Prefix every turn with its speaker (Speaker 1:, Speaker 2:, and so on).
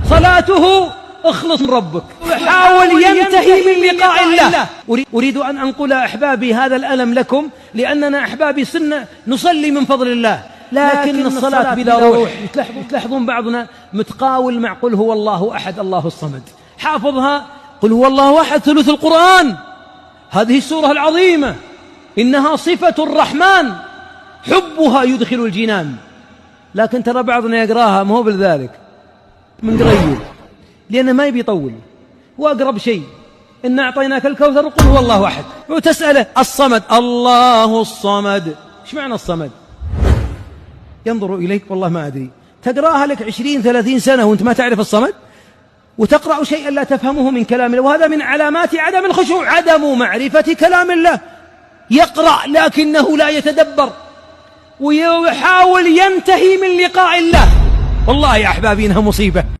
Speaker 1: صلاته اخلص من ربك، حاول ينتهي من لقاء الله. أريد أن أنقل أحبابي هذا الألم لكم، لأننا أحبابي صرنا نصلي من فضل الله، لكن الصلاة بلا روح. تلاحظون بعضنا متقاول مع قل هو الله أحد الله الصمد، حافظها قل هو الله أحد ثلث القرآن، هذه السورة العظيمة إنها صفة الرحمن حبها يدخل الجنان، لكن ترى بعضنا يقراها ما هو بالذلك من قريب، لأنه ما يبي يطول، وأقرب شيء إن أعطيناك الكوثر قل هو الله أحد، وتسأله الصمد الله الصمد، إيش معنى الصمد؟ ينظر إليك والله ما أدري، تقرأها لك 20-30 سنة وأنت ما تعرف الصمد، وتقرأ شيئا لا تفهمه من كلام الله، وهذا من علامات عدم الخشوع، عدم معرفة كلام الله. يقرأ لكنه لا يتدبر، ويحاول ينتهي من لقاء الله. والله يا أحبابي إنها مصيبة.